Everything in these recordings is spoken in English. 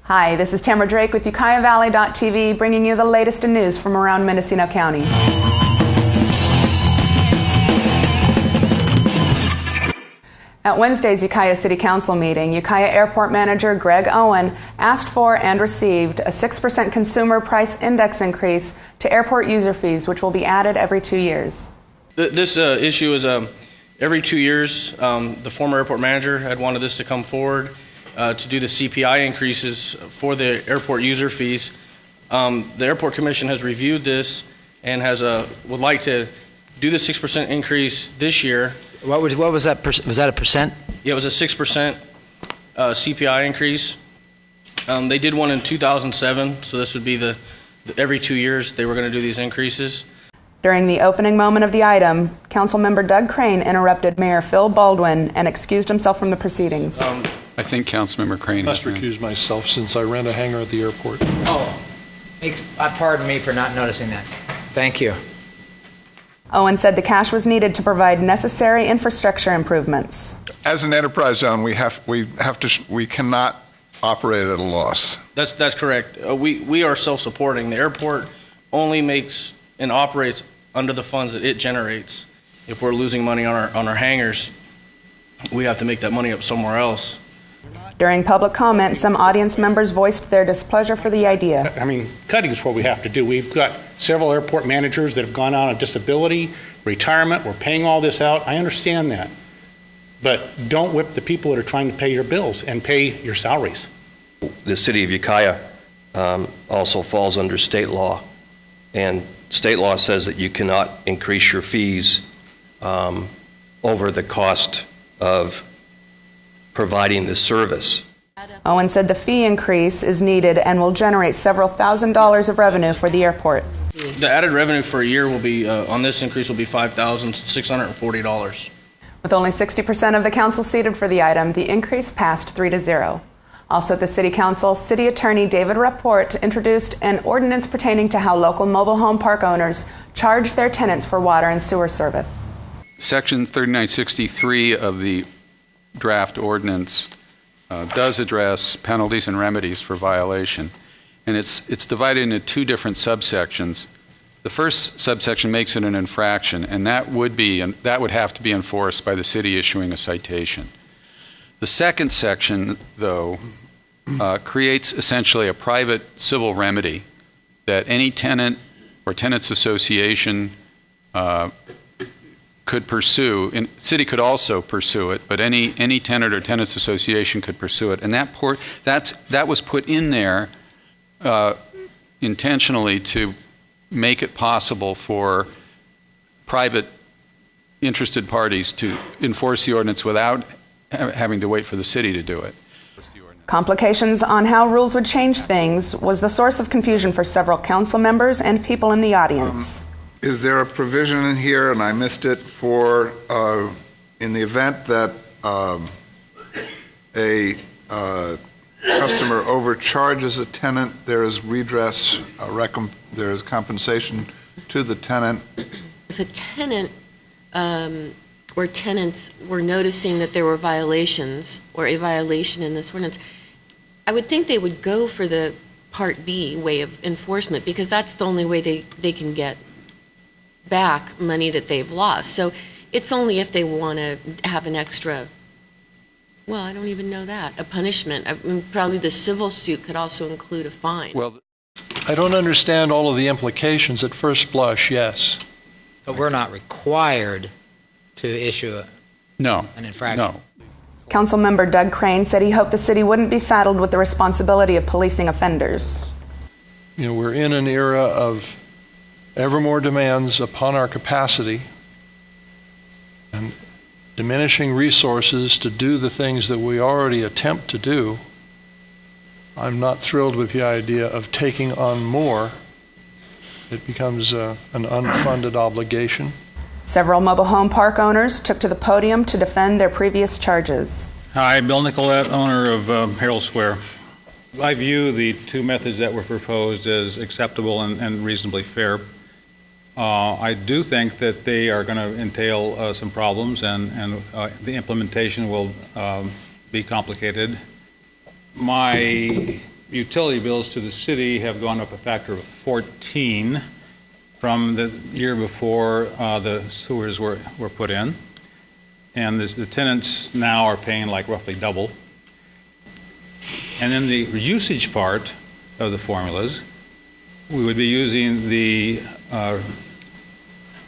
Hi, this is Tamara Drake with UkiahValley.tv, bringing you the latest in news from around Mendocino County. At Wednesday's Ukiah City Council meeting, Ukiah Airport Manager Greg Owen asked for and received a 6% consumer price index increase to airport user fees, which will be added every 2 years. This issue is every 2 years. The former airport manager had wanted this to come forward to do the CPI increases for the airport user fees. The Airport Commission has reviewed this and would like to do the 6% increase this year. What was that? Was that a percent? Yeah, it was a 6% CPI increase. They did one in 2007, so this would be the every 2 years they were going to do these increases. During the opening moment of the item, Councilmember Doug Crane interrupted Mayor Phil Baldwin and excused himself from the proceedings. I think Councilmember Crane must recuse myself since I rent a hangar at the airport. Oh, pardon me for not noticing that. Thank you. Owen said the cash was needed to provide necessary infrastructure improvements. As an enterprise zone, we cannot operate at a loss. That's correct. We are self-supporting. The airport only makes and operates under the funds that it generates. If we're losing money on our hangars, we have to make that money up somewhere else. During public comment, some audience members voiced their displeasure for the idea. I mean, cutting is what we have to do. We've got several airport managers that have gone out on disability, retirement. We're paying all this out. I understand that. But don't whip the people that are trying to pay your bills and pay your salaries. The city of Ukiah also falls under state law. And state law says that you cannot increase your fees over the cost of providing the service. Owen said the fee increase is needed and will generate several $1,000s of revenue for the airport. The added revenue for a year will be, on this increase, will be $5,640. With only 60% of the council seated for the item, the increase passed 3-0. Also at the City Council, City Attorney David Rapport introduced an ordinance pertaining to how local mobile home park owners charge their tenants for water and sewer service. Section 3963 of the draft ordinance does address penalties and remedies for violation, and it's divided into two different subsections. The first subsection makes it an infraction, and that would have to be enforced by the city issuing a citation. The second section, though, creates essentially a private civil remedy that any tenant or tenants association could pursue, and city could also pursue it, but any tenant or tenants association could pursue it, and that was put in there intentionally to make it possible for private interested parties to enforce the ordinance without having to wait for the city to do it. Complications on how rules would change things was the source of confusion for several council members and people in the audience. Is there a provision in here, and I missed it, for in the event that a customer overcharges a tenant, there is redress, there is compensation to the tenant? If a tenant or tenants were noticing that there were violations or a violation in this ordinance, I would think they would go for the Part B way of enforcement, because that's the only way they can get back money that they've lost. So it's only if they want to have an extra, well, I don't even know that, a punishment. I mean, probably the civil suit could also include a fine. Well, I don't understand all of the implications at first blush, yes. But we're not required to issue an infraction. No. Councilmember Doug Crane said he hoped the city wouldn't be saddled with the responsibility of policing offenders. You know, we're in an era of ever more demands upon our capacity and diminishing resources to do the things that we already attempt to do. I'm not thrilled with the idea of taking on more. It becomes an unfunded obligation. Several mobile home park owners took to the podium to defend their previous charges. Hi, Bill Nicolette, owner of Herald Square. I view the two methods that were proposed as acceptable and reasonably fair. I do think that they are going to entail some problems, and the implementation will be complicated. My utility bills to the city have gone up a factor of 14 from the year before the sewers were put in. And the tenants now are paying like roughly double. And then the usage part of the formulas, we would be using the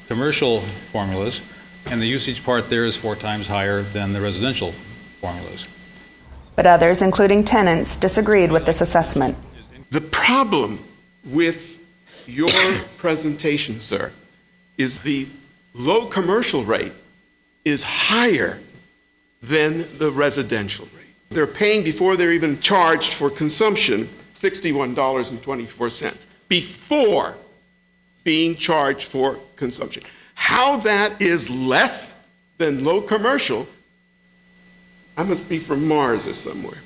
commercial formulas, and the usage part there is 4 times higher than the residential formulas. But others, including tenants, disagreed with this assessment. The problem with your presentation, sir, is the low commercial rate is higher than the residential rate. They're paying before they're even charged for consumption $61.24 before being charged for consumption. How that is less than low commercial, I must be from Mars or somewhere.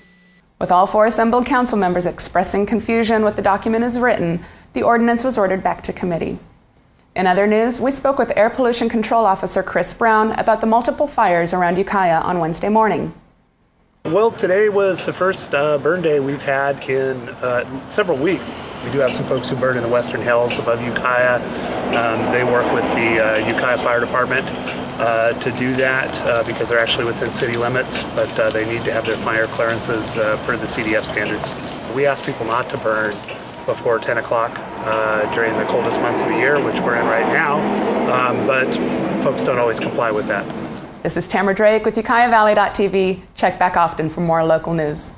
With all 4 assembled council members expressing confusion with the document as written, the ordinance was ordered back to committee. In other news, we spoke with Air Pollution Control Officer Chris Brown about the multiple fires around Ukiah on Wednesday morning. Well, today was the first burn day we've had in several weeks. We do have some folks who burn in the Western Hills above Ukiah. They work with the Ukiah Fire Department to do that because they're actually within city limits, but they need to have their fire clearances per the CDF standards. We ask people not to burn before 10 o'clock during the coldest months of the year, which we're in right now, but folks don't always comply with that. This is Tamara Drake with UkiahValley.tv. Check back often for more local news.